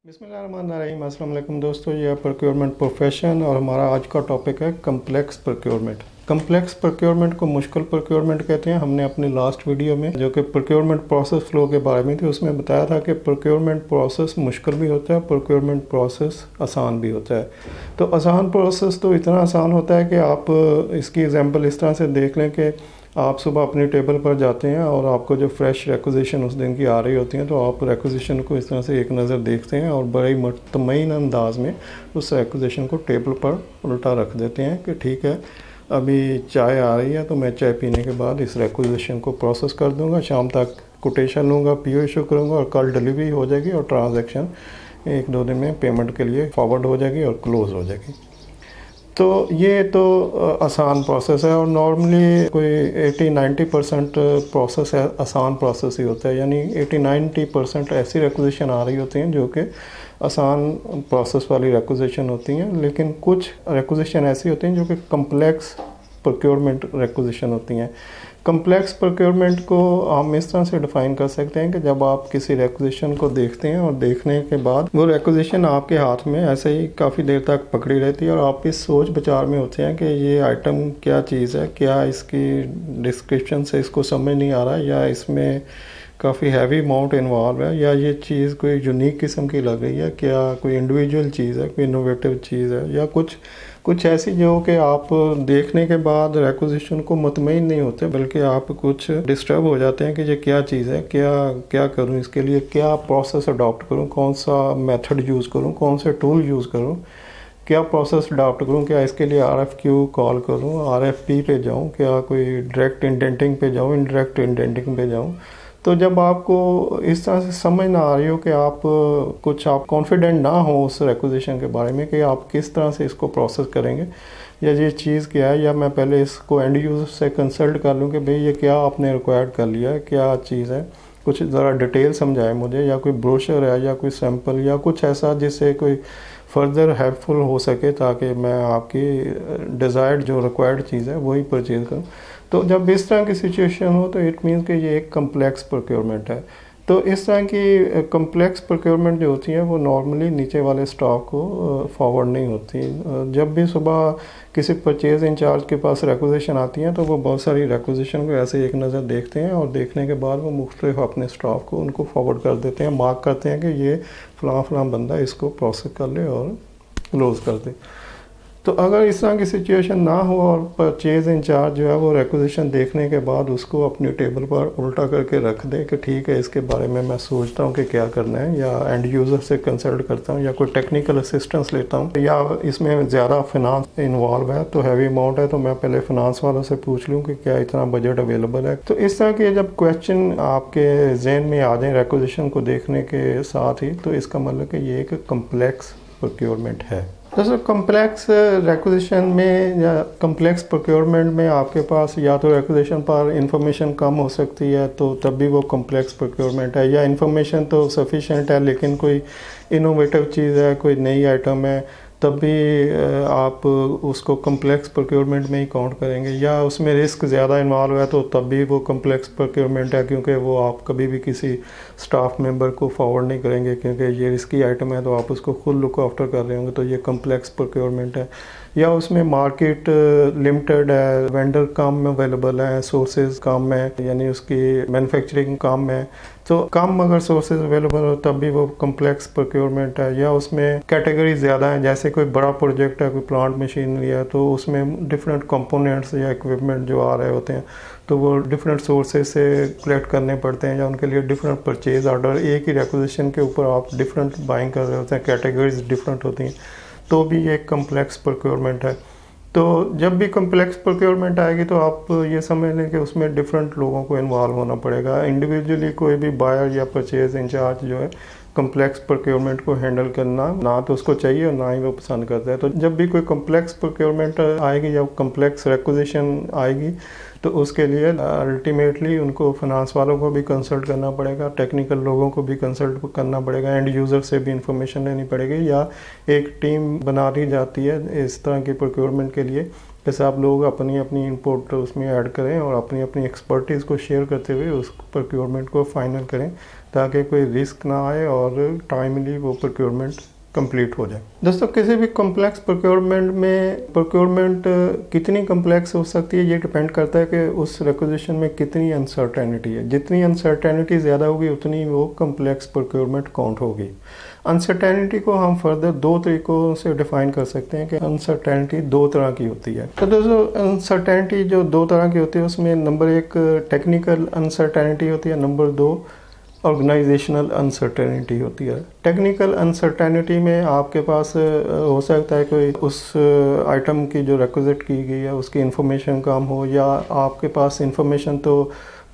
बिस्मिल्लाहिर्रहमानिर्रहीम। अस्सलाम वालेकुम दोस्तों, ये है प्रोक्योरमेंट प्रोफेशन और हमारा आज का टॉपिक है कम्प्लेक्स प्रोक्योरमेंट। कम्प्लेक्स प्रोक्योरमेंट को मुश्किल प्रोक्योरमेंट कहते हैं। हमने अपनी लास्ट वीडियो में जो कि प्रोक्योरमेंट प्रोसेस फ्लो के बारे में थी उसमें बताया था कि प्रोक्योरमेंट प्रोसेस मुश्किल भी होता है, प्रोक्योरमेंट प्रोसेस आसान भी होता है। तो आसान प्रोसेस तो इतना आसान होता है कि आप इसकी एग्जांपल इस तरह से देख लें कि आप सुबह अपनी टेबल पर जाते हैं और आपको जो फ्रेश रिक्विजिशन उस दिन की आ रही होती हैं तो आप रिक्विजिशन को इस तरह से एक नज़र देखते हैं और बड़े मुतमईन अंदाज में उस रिक्विजिशन को टेबल पर उल्टा रख देते हैं कि ठीक है, अभी चाय आ रही है तो मैं चाय पीने के बाद इस रिक्विजिशन को प्रोसेस कर दूंगा, शाम तक कोटेशन लूँगा, पीओ इशू करूँगा और कल डिलीवरी हो जाएगी और ट्रांजैक्शन 1-2 दिन में पेमेंट के लिए फॉरवर्ड हो जाएगी और क्लोज़ हो जाएगी। तो ये तो आसान प्रोसेस है और नॉर्मली कोई 80-90% प्रोसेस है, आसान प्रोसेस ही होता है। यानी 80-90% ऐसी रिक्विजिशन आ रही होती हैं जो कि आसान प्रोसेस वाली रिक्विजिशन होती हैं, लेकिन कुछ रिक्विजिशन ऐसी होती हैं जो कि कम्प्लेक्स प्रोक्योरमेंट रिक्विजिशन होती हैं। कम्प्लेक्स प्रोक्योरमेंट को हम इस तरह से डिफ़ाइन कर सकते हैं कि जब आप किसी रिक्विजिशन को देखते हैं और देखने के बाद वो रिक्विजिशन आपके हाथ में ऐसे ही काफ़ी देर तक पकड़ी रहती है और आप इस सोच विचार में होते हैं कि ये आइटम क्या चीज़ है, क्या इसकी डिस्क्रिप्शन से इसको समझ नहीं आ रहा, या इसमें काफ़ी हैवी अमाउंट इन्वॉल्व है, या ये चीज़ कोई यूनिक किस्म की लग रही है, क्या कोई इंडिविजुअल चीज़ है, कोई इनोवेटिव चीज़ है, या कुछ ऐसी जो कि आप देखने के बाद रिक्विजिशन को मुतमईन नहीं होते बल्कि आप कुछ डिस्टर्ब हो जाते हैं कि ये क्या चीज़ है, क्या करूं, इसके लिए क्या प्रोसेस अडॉप्ट करूं, कौन सा मेथड यूज़ करूं, कौन से टूल यूज़ करूं, क्या प्रोसेस अडॉप्ट करूं, क्या इसके लिए RFQ कॉल करूं, RFP पे जाऊं, क्या कोई डायरेक्ट इंडेंटिंग पे जाऊं, इनडायरेक्ट इंडेंटिंग पे जाऊं। तो जब आपको इस तरह से समझ ना आ रही हो कि आप कॉन्फिडेंट ना हो उस रिक्विजिशन के बारे में कि आप किस तरह से इसको प्रोसेस करेंगे या ये चीज़ क्या है, या मैं पहले इसको एंड यूज़र से कंसल्ट कर लूँ कि भाई ये क्या आपने रिक्वायर्ड कर लिया है, क्या चीज़ है, कुछ ज़रा डिटेल समझाए मुझे, या कोई ब्रोशर है या कोई सैम्पल या कुछ ऐसा जिससे कोई फर्दर हेल्पफुल हो सके ताकि मैं आपकी डिज़ायर्ड जो रिक्वायर्ड चीज़ है वही परचेज़ करूँ। तो जब इस तरह की सिचुएशन हो तो इट मीन्स कि ये एक कम्प्लेक्स प्रोक्योरमेंट है। तो इस तरह की कम्प्लेक्स प्रोक्योरमेंट जो होती है वो नॉर्मली नीचे वाले स्टॉक को फॉरवर्ड नहीं होती। जब भी सुबह किसी परचेज इंचार्ज के पास रिक्विजिशन आती हैं तो वो बहुत सारी रिक्विजिशन को ऐसे एक नज़र देखते हैं और देखने के बाद वो मुख्तलिफ अपने स्टाफ को उनको फॉरवर्ड कर देते हैं, मार्क करते हैं कि ये फ़लाँ बंदा इसको प्रोसेस कर ले और क्लोज़ कर दे। तो अगर इस तरह की सिचुएशन ना हो और परचेज इंचार्ज जो है वो रिक्विजिशन देखने के बाद उसको अपनी टेबल पर उल्टा करके रख दे कि ठीक है, इसके बारे में मैं सोचता हूँ कि क्या करना है, या एंड यूज़र से कंसल्ट करता हूँ, या कोई टेक्निकल असिस्टेंस लेता हूँ, या इसमें ज़्यादा फिनांस इन्वॉल्व है तो हैवी अमाउंट है तो मैं पहले फिनांस वालों से पूछ लूँ कि क्या इतना बजट अवेलेबल है। तो इस तरह के जब क्वेश्चन आपके जहन में आ जाए रिक्विजिशन को देखने के साथ ही, तो इसका मतलब कि ये एक कम्प्लेक्स प्रोक्योरमेंट है। दोस्तों, कम्प्लेक्स रिक्विजिशन में या कम्प्लेक्स प्रोक्योरमेंट में आपके पास या तो रिक्विजिशन पर इंफॉर्मेशन कम हो सकती है तो तब भी वो कम्प्लेक्स प्रोक्योरमेंट है, या इंफॉर्मेशन तो सफिशेंट है लेकिन कोई इनोवेटिव चीज़ है, कोई नई आइटम है, तब भी आप उसको कम्प्लेक्स प्रोक्योरमेंट में ही काउंट करेंगे, या उसमें रिस्क ज़्यादा इन्वॉल्व है तो तब भी वो कम्प्लेक्स प्रोक्योरमेंट है क्योंकि वो आप कभी भी किसी स्टाफ मेंबर को फॉरवर्ड नहीं करेंगे क्योंकि ये रिस्की आइटम है तो आप उसको खुद लुक आफ्टर कर रहे होंगे, तो ये कम्प्लेक्स प्रोक्योरमेंट है। या उसमें मार्केट लिमिटेड है, वेंडर कम में अवेलेबल है, सोर्सेज कम है, यानी उसकी मैन्युफैक्चरिंग कम है, तो कम अगर सोर्सेज अवेलेबल हो तब भी वो कम्प्लेक्स प्रोक्योरमेंट है। या उसमें कैटेगरी ज़्यादा है, जैसे कोई बड़ा प्रोजेक्ट है, कोई प्लांट मशीनरी है तो उसमें डिफरेंट कंपोनेंट्स या इक्विपमेंट जो आ रहे होते हैं तो वो डिफरेंट सोर्सेज से कलेक्ट करने पड़ते हैं, या उनके लिए डिफरेंट परचेज ऑर्डर, एक ही रिक्विजिशन के ऊपर आप डिफरेंट बाइंग कर रहे होते हैं, कैटेगरीज डिफरेंट होती हैं, तो भी ये कम्प्लेक्स प्रोक्योरमेंट है। तो जब भी कम्प्लेक्स प्रोक्योरमेंट आएगी तो आप ये समझ लें कि उसमें डिफरेंट लोगों को इन्वॉल्व होना पड़ेगा। इंडिविजुअली कोई भी बायर या परचेज इंचार्ज जो है कम्प्लेक्स प्रोक्योरमेंट को हैंडल करना ना तो उसको चाहिए और ना ही वो पसंद करता है। तो जब भी कोई कम्प्लेक्स प्रोक्योरमेंट आएगी या कम्प्लेक्स रिक्विजिशन आएगी तो उसके लिए अल्टीमेटली उनको फाइनेंस वालों को भी कंसल्ट करना पड़ेगा, टेक्निकल लोगों को भी कंसल्ट करना पड़ेगा, एंड यूज़र से भी इंफॉर्मेशन लेनी पड़ेगी, या एक टीम बना दी जाती है इस तरह की प्रोक्योरमेंट के लिए जैसे आप लोग अपनी अपनी इनपुट उसमें ऐड करें और अपनी अपनी एक्सपर्टीज़ को शेयर करते हुए उस प्रोक्योरमेंट को फाइनल करें, ताकि कोई रिस्क ना आए और टाइमली वो प्रोक्योरमेंट कंप्लीट हो जाए। दोस्तों, किसी भी कॉम्प्लेक्स प्रोक्योरमेंट में प्रोक्योरमेंट कितनी कॉम्प्लेक्स हो सकती है ये डिपेंड करता है कि उस रिक्विजिशन में कितनी अनसर्टेनिटी है। जितनी अनसर्टेनिटी ज़्यादा होगी उतनी वो कॉम्प्लेक्स प्रोक्योरमेंट काउंट होगी। अनसर्टेनिटी को हम फर्दर दो तरीक़ों से डिफ़ाइन कर सकते हैं कि अनसर्टेनिटी दो तरह की होती है। तो दोस्तों, अनसर्टेनिटी जो दो तरह की होती है उसमें नंबर एक टेक्निकल अनसर्टेनिटी होती है, नंबर दो ऑर्गेनाइजेशनल अनसर्टेनिटी होती है। टेक्निकल अनसर्टेनिटी में आपके पास हो सकता है कोई उस आइटम की जो रिक्विजिट की गई है उसकी इन्फॉर्मेशन कम हो, या आपके पास इन्फॉर्मेशन तो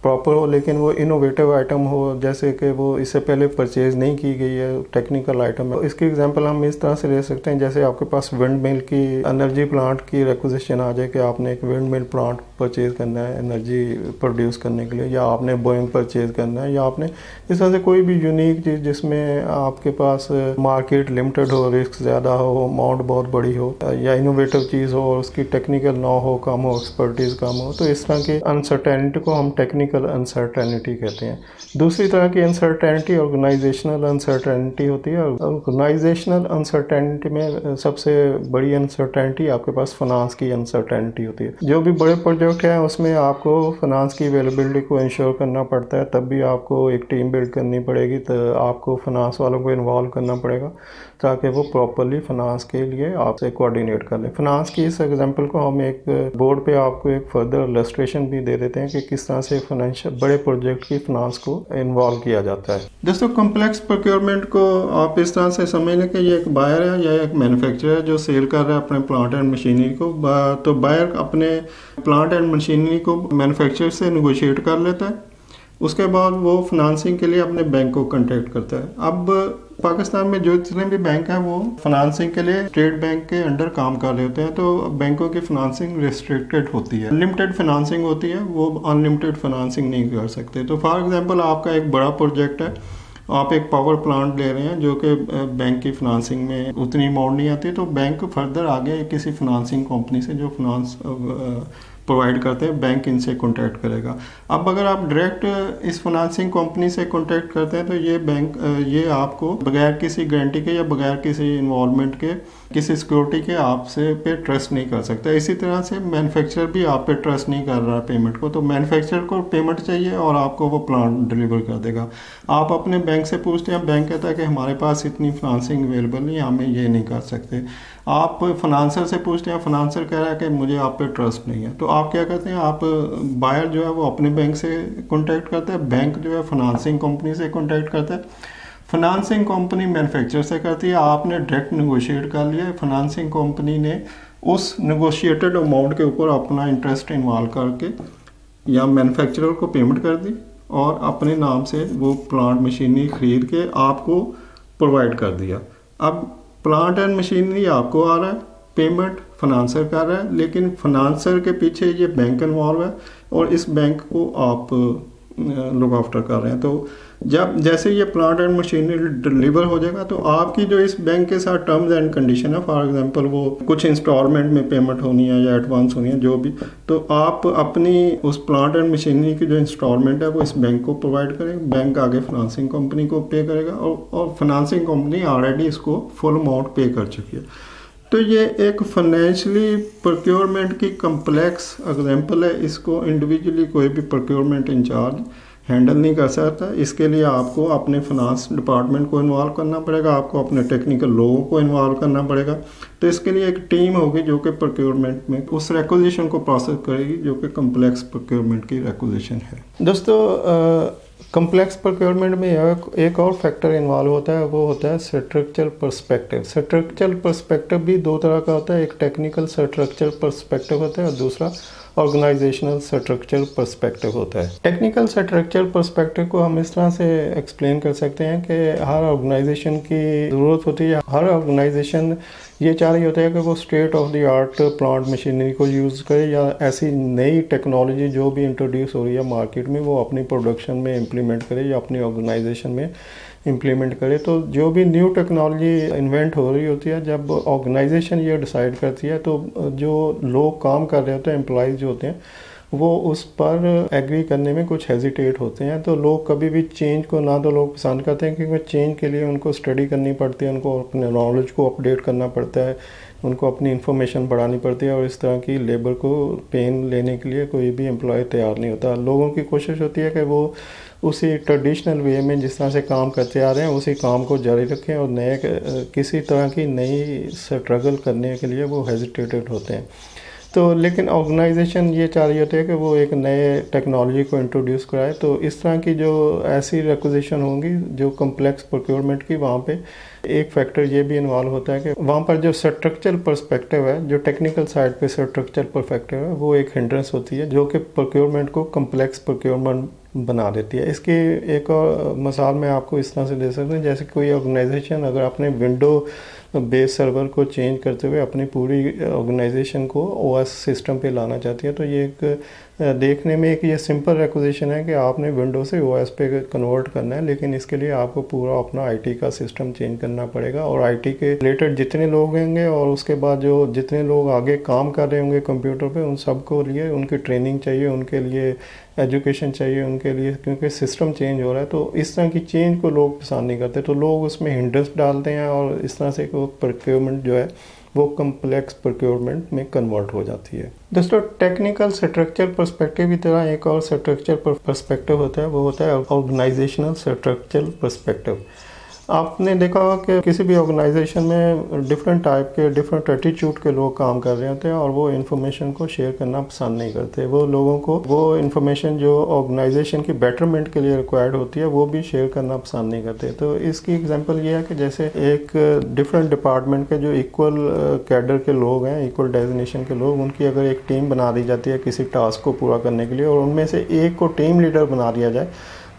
प्रॉपर हो लेकिन वो इनोवेटिव आइटम हो, जैसे कि वो इससे पहले परचेज़ नहीं की गई है, टेक्निकल आइटम है। इसकी एग्जांपल हम इस तरह से ले सकते हैं, जैसे आपके पास विंड मिल की एनर्जी प्लांट की रिक्विजिशन आ जाए कि आपने एक विंड मिल प्लांट परचेज़ करना है एनर्जी प्रोड्यूस करने के लिए, या आपने बोइंग परचेज़ करना है, या आपने इस तरह से कोई भी यूनिक चीज़ जिसमें आपके पास मार्केट लिमिटेड हो, रिस्क ज़्यादा हो, अमाउंट बहुत बड़ी हो, या इनोवेटिव चीज़ हो और उसकी टेक्निकल ना हो कम हो, एक्सपर्टीज़ कम हो, तो इस तरह की अनसर्टेनिटी को हम टेक्निकल अनसर्टेनिटी कहते हैं। दूसरी तरह की अनसर्टेनिटी ऑर्गेनाइजेशनल अनसर्टेनिटी होती है। ऑर्गेनाइजेशनल अनसर्टेनिटी में सबसे बड़ी अनसर्टेनिटी आपके पास फाइनेंस की अनसर्टेनिटी होती है। जो भी बड़े प्रोजेक्ट हैं उसमें आपको फाइनेंस की अवेलेबिलिटी को इंश्योर करना पड़ता है, तब भी आपको एक टीम बिल्ड करनी पड़ेगी, तो आपको फाइनेंस वालों को इन्वॉल्व करना पड़ेगा ताकि वो प्रॉपरली फाइनेंस के लिए आपसे कोऑर्डिनेट कर लें। फाइनेंस की इस एग्जांपल को हम एक बोर्ड पे आपको एक फर्दर इलस्ट्रेशन भी दे देते हैं कि किस तरह से फाइनेंशियल बड़े प्रोजेक्ट की फाइनेंस को इन्वॉल्व किया जाता है। दोस्तों, कॉम्प्लेक्स प्रोक्योरमेंट को आप इस तरह से समझ लें कि ये एक बायर है या एक मैन्युफैक्चरर है जो सेल कर रहा है अपने प्लांट एंड मशीनरी को। तो बायर अपने प्लांट एंड मशीनरी को मैन्युफैक्चरर से नेगोशिएट कर लेता है, उसके बाद वो फाइनेंसिंग के लिए अपने बैंक को कांटेक्ट करता है। अब पाकिस्तान में जो जितने भी बैंक हैं वो फाइनेंसिंग के लिए स्टेट बैंक के अंडर काम कर रहे होते हैं, तो बैंकों की फाइनेंसिंग रिस्ट्रिक्टेड होती है, लिमिटेड फाइनेंसिंग होती है, वो अनलिमिटेड फाइनेंसिंग नहीं कर सकते। तो फॉर एग्जांपल आपका एक बड़ा प्रोजेक्ट है, आप एक पावर प्लांट ले रहे हैं जो कि बैंक की फाइनेंसिंग में उतनी अमाउंट नहीं आती, तो बैंक फर्दर आगे किसी फाइनेंसिंग कंपनी से जो फाइनेंस प्रोवाइड करते हैं बैंक इनसे कांटेक्ट करेगा। अब अगर आप डायरेक्ट इस फाइनेंसिंग कंपनी से कांटेक्ट करते हैं तो ये बैंक ये आपको बगैर किसी गारंटी के या बगैर किसी इन्वॉल्वमेंट के, किसी सिक्योरिटी के आपसे पे ट्रस्ट नहीं कर सकता। इसी तरह से मैन्युफैक्चरर भी आप पे ट्रस्ट नहीं कर रहा पेमेंट को, तो मैन्युफैक्चरर को पेमेंट चाहिए और आपको वो प्लांट डिलीवर कर देगा। आप अपने बैंक से पूछते हैं, बैंक कहता है कि हमारे पास इतनी फाइनेंसिंग अवेलेबल नहीं, हमें ये नहीं कर सकते। आप फाइनेंसर से पूछते हैं, फाइनेंसर कह रहा है कि मुझे आप पे ट्रस्ट नहीं है, तो आप क्या करते हैं, आप बायर जो है वो अपने बैंक से कॉन्टैक्ट करते हैं, बैंक जो है फाइनेंसिंग कंपनी से कॉन्टैक्ट करता है, फाइनेंसिंग कंपनी मैन्युफैक्चरर से करती है। आपने डायरेक्ट नेगोशिएट कर लिया है, फाइनेंसिंग कंपनी ने उस नेगोशिएटेड अमाउंट के ऊपर अपना इंटरेस्ट इन्वॉल्व करके या मैन्युफैक्चरर को पेमेंट कर दी और अपने नाम से वो प्लांट मशीनरी खरीद के आपको प्रोवाइड कर दिया। अब प्लांट एंड मशीनरी आपको आ रहा है, पेमेंट फाइनेंसर कर रहा है, लेकिन फाइनेंसर के पीछे ये बैंक इन्वॉल्व है और इस बैंक को आप लुक आफ्टर कर रहे हैं। तो जब जैसे ये प्लांट एंड मशीनरी डिलीवर हो जाएगा तो आपकी जो इस बैंक के साथ टर्म्स एंड कंडीशन है, फॉर एग्जांपल वो कुछ इंस्टॉलमेंट में पेमेंट होनी है या एडवांस होनी है जो भी, तो आप अपनी उस प्लांट एंड मशीनरी की जो इंस्टॉलमेंट है वो इस बैंक को प्रोवाइड करेंगे, बैंक आगे फाइनेंसिंग कंपनी को पे करेगा और फाइनेंसिंग कंपनी ऑलरेडी इसको फुल अमाउंट पे कर चुकी है। तो ये एक फाइनेंशियली प्रोक्योरमेंट की कम्प्लेक्स एग्जांपल है, इसको इंडिविजुअली कोई भी प्रोक्योरमेंट इंचार्ज हैंडल नहीं कर सकता। इसके लिए आपको अपने फाइनेंस डिपार्टमेंट को इन्वॉल्व करना पड़ेगा, आपको अपने टेक्निकल लोगों को इन्वॉल्व करना पड़ेगा। तो इसके लिए एक टीम होगी जो कि प्रोक्योरमेंट में उस रिक्विजिशन को प्रोसेस करेगी जो कि कम्प्लेक्स प्रोक्योरमेंट की रिक्विजिशन है। दोस्तों, कम्प्लेक्स प्रोक्योरमेंट में एक और फैक्टर इन्वॉल्व होता है, वो होता है स्ट्रक्चरल पर्सपेक्टिव। स्ट्रक्चरल पर्सपेक्टिव भी दो तरह का होता है, एक टेक्निकल स्ट्रक्चरल पर्सपेक्टिव होता है और दूसरा ऑर्गेनाइजेशनल स्ट्रक्चरल पर्सपेक्टिव होता है। टेक्निकल स्ट्रक्चरल पर्सपेक्टिव को हम इस तरह से एक्सप्लेन कर सकते हैं कि हर ऑर्गेनाइजेशन की ज़रूरत होती है, हर ऑर्गेनाइजेशन ये चाह रही होता है कि वो state of the art plant machinery को यूज़ करे या ऐसी नई टेक्नोलॉजी जो भी इंट्रोड्यूस हो रही है मार्केट में वो अपनी प्रोडक्शन में इम्प्लीमेंट करे या अपनी ऑर्गेनाइजेशन में इम्प्लीमेंट करे। तो जो भी न्यू टेक्नोलॉजी इन्वेंट हो रही होती है, जब ऑर्गेनाइजेशन ये डिसाइड करती है तो जो लोग काम कर रहे होते हैं, एम्प्लॉयज़ जो होते हैं, वो उस पर एग्री करने में कुछ हेजिटेट होते हैं। तो लोग कभी भी चेंज को ना तो लोग पसंद करते हैं, क्योंकि चेंज के लिए उनको स्टडी करनी पड़ती है, उनको अपने नॉलेज को अपडेट करना पड़ता है, उनको अपनी इन्फॉर्मेशन बढ़ानी पड़ती है, और इस तरह की लेबर को पेन लेने के लिए कोई भी एम्प्लॉय तैयार नहीं होता। लोगों की कोशिश होती है कि वो उसी ट्रेडिशनल वे में जिस तरह से काम करते आ रहे हैं उसी काम को जारी रखें, और नए किसी तरह की नई स्ट्रगल करने के लिए वो हेजिटेटेड होते हैं। तो लेकिन ऑर्गेनाइजेशन ये चाह रही होती है कि वो एक नए टेक्नोलॉजी को इंट्रोड्यूस कराए। तो इस तरह की जो ऐसी रिक्विजिशन होंगी जो कम्प्लेक्स प्रोक्योरमेंट की, वहाँ पे एक फैक्टर ये भी इन्वॉल्व होता है कि वहाँ पर जो स्ट्रक्चरल पर्सपेक्टिव है, जो टेक्निकल साइड पे स्ट्रक्चरल पर्सपेक्टिव है, वो एक हिंड्रेंस होती है जो कि प्रोक्योरमेंट को कम्प्लेक्स प्रोक्योरमेंट बना देती है। इसकी एक और मिसाल मैं आपको इस तरह से दे सकता हूँ, जैसे कोई ऑर्गेनाइजेशन अगर अपने विंडो बेस सर्वर को चेंज करते हुए अपनी पूरी ऑर्गेनाइजेशन को ओएस सिस्टम पे लाना चाहती है, तो ये एक देखने में एक ये सिंपल रिक्विजिशन है कि आपने विंडो से ओएस पे कन्वर्ट करना है, लेकिन इसके लिए आपको पूरा अपना आईटी का सिस्टम चेंज करना पड़ेगा, और आईटी के रिलेटेड जितने लोग होंगे और उसके बाद जो जितने लोग आगे काम कर रहे होंगे कंप्यूटर पे, उन सबको लिए उनकी ट्रेनिंग चाहिए, उनके लिए एजुकेशन चाहिए उनके लिए, क्योंकि सिस्टम चेंज हो रहा है। तो इस तरह की चेंज को लोग पसंद नहीं करते, तो लोग उसमें हिंड्रेंस डालते हैं, और इस तरह से वो प्रोक्योरमेंट जो है वो कम्प्लेक्स प्रोक्योरमेंट में कन्वर्ट हो जाती है। दोस्तों, टेक्निकल स्ट्रक्चर पर्सपेक्टिव की तरह एक और स्ट्रक्चर पर्सपेक्टिव होता है, वो होता है ऑर्गेनाइजेशनल स्ट्रक्चरल पर्सपेक्टिव। आपने देखा होगा कि किसी भी ऑर्गेनाइजेशन में डिफरेंट टाइप के, डिफरेंट एटीट्यूड के लोग काम कर रहे होते हैं, और वो इन्फॉर्मेशन को शेयर करना पसंद नहीं करते। वो लोगों को वो इन्फॉर्मेशन जो ऑर्गेनाइजेशन की बेटरमेंट के लिए रिक्वायर्ड होती है वो भी शेयर करना पसंद नहीं करते। तो इसकी एग्जांपल ये है कि जैसे एक डिफरेंट डिपार्टमेंट के जो इक्वल कैडर के लोग हैं, इक्वल डेजिग्नेशन के लोग, उनकी अगर एक टीम बना दी जाती है किसी टास्क को पूरा करने के लिए, और उनमें से एक को टीम लीडर बना दिया जाए,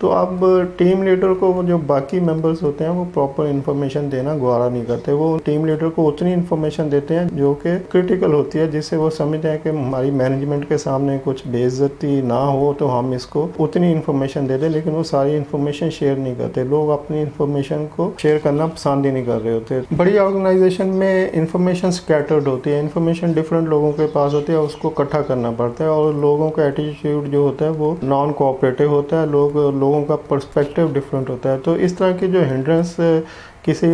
तो अब टीम लीडर को जो बाकी मेंबर्स होते हैं वो प्रॉपर इन्फॉर्मेशन देना गवारा नहीं करते। वो टीम लीडर को उतनी इन्फॉर्मेशन देते हैं जो कि क्रिटिकल होती है, जिससे वो समझते हैं कि हमारी मैनेजमेंट के सामने कुछ बेइज्जती ना हो, तो हम इसको उतनी इन्फॉर्मेशन दे दें, लेकिन वो सारी इन्फॉर्मेशन शेयर नहीं करते। लोग अपनी इन्फॉर्मेशन को शेयर करना पसंद ही नहीं कर रहे होते। बड़ी ऑर्गेनाइजेशन में इन्फॉर्मेशन स्कैटर्ड होती है, इन्फॉर्मेशन डिफरेंट लोगों के पास होती है, उसको इकट्ठा करना पड़ता है, और लोगों का एटीट्यूड जो होता है वो नॉन कोऑपरेटिव होता है, लोगों का पर्सपेक्टिव डिफरेंट होता है। तो इस तरह की जो हिंड्रेंस किसी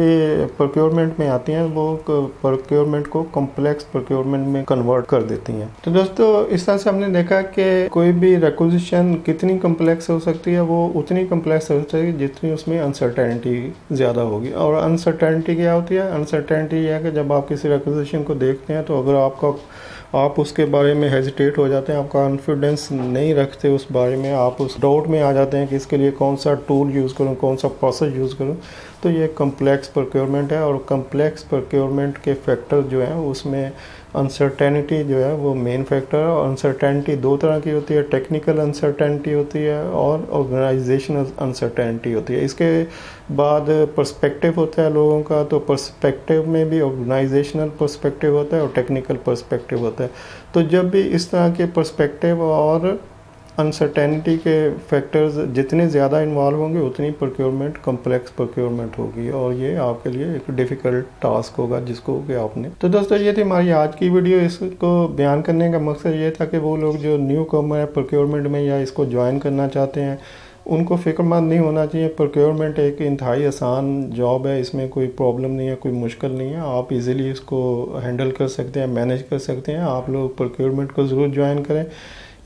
प्रोक्योरमेंट में आती हैं, वो प्रोक्योरमेंट को कॉम्प्लेक्स प्रोक्योरमेंट में कन्वर्ट कर देती हैं। तो दोस्तों, इस तरह से हमने देखा कि कोई भी रिक्विजिशन कितनी कॉम्प्लेक्स हो सकती है, वो उतनी कॉम्प्लेक्स हो सकती है जितनी उसमें अनसर्टेनिटी ज़्यादा होगी। और अनसर्टेनिटी क्या होती है? अनसर्टेनिटी यह है कि जब आप किसी रिक्विजिशन को देखते हैं, तो अगर आप उसके बारे में हेजिटेट हो जाते हैं, आप कॉन्फिडेंस नहीं रखते उस बारे में, आप उस डाउट में आ जाते हैं कि इसके लिए कौन सा टूल यूज़ करूं, कौन सा प्रोसेस यूज़ करूं, तो ये कम्प्लेक्स प्रोक्योरमेंट है। और कम्प्लेक्स प्रोक्योरमेंट के फैक्टर जो हैं उसमें अनसर्टेनिटी जो है वो मेन फैक्टर है। और अनसर्टेनिटी दो तरह की होती है, टेक्निकल अनसर्टेनिटी होती है और ऑर्गेनाइजेशनल अनसर्टेनिटी होती है। इसके बाद पर्सपेक्टिव होता है लोगों का, तो पर्सपेक्टिव में भी ऑर्गेनाइजेशनल पर्सपेक्टिव होता है और टेक्निकल पर्सपेक्टिव होता है। तो जब भी इस तरह के पर्सपेक्टिव और अनसर्टेनिटी के फैक्टर्स जितने ज़्यादा इन्वॉल्व होंगे, उतनी प्रोक्योरमेंट कम्प्लेक्स प्रोक्योरमेंट होगी, और ये आपके लिए एक डिफ़िकल्ट टास्क होगा जिसको कि आपने। तो दोस्तों, ये थी हमारी आज की वीडियो। इसको बयान करने का मकसद ये था कि वो लोग जो न्यू कमर है प्रोक्योरमेंट में या इसको ज्वाइन करना चाहते हैं, उनको फ़िक्रमंद नहीं होना चाहिए। प्रोक्योरमेंट एक इंतहाई आसान जॉब है, इसमें कोई प्रॉब्लम नहीं है, कोई मुश्किल नहीं है, आप इजीली इसको हैंडल कर सकते हैं, मैनेज कर सकते हैं। आप लोग प्रोक्योरमेंट को ज़रूर ज्वाइन करें।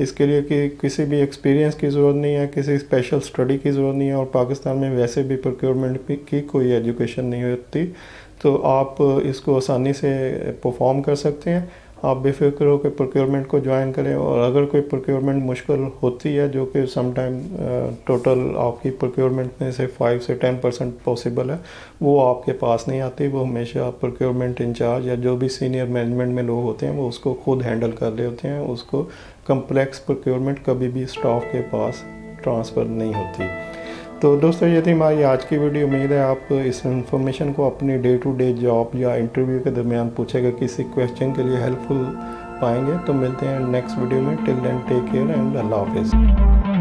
इसके लिए कि किसी भी एक्सपीरियंस की ज़रूरत नहीं है, किसी स्पेशल स्टडी की ज़रूरत नहीं है, और पाकिस्तान में वैसे भी प्रोक्योरमेंट की कोई एजुकेशन नहीं होती, तो आप इसको आसानी से परफॉर्म कर सकते हैं। आप बेफिक्र हो कि प्रोक्योरमेंट को ज्वाइन करें, और अगर कोई प्रोक्योरमेंट मुश्किल होती है, जो कि समटाइम टोटल आपकी प्रोक्योरमेंट में से 5 से 10% पॉसिबल है, वो आपके पास नहीं आती। वो हमेशा प्रोक्योरमेंट इंचार्ज या जो भी सीनियर मैनेजमेंट में लोग होते हैं वो उसको खुद हैंडल कर रहे होते हैं। उसको कम्प्लेक्स प्रोक्योरमेंट कभी भी स्टाफ के पास ट्रांसफ़र नहीं होती। तो दोस्तों, ये थी हमारी आज की वीडियो। उम्मीद है आप इस इन्फॉर्मेशन को अपनी डे टू डे जॉब या इंटरव्यू के दरमियान पूछेगा किसी क्वेश्चन के लिए हेल्पफुल पाएंगे। तो मिलते हैं नेक्स्ट वीडियो में। Till then take care and अल्लाह हाफिज़।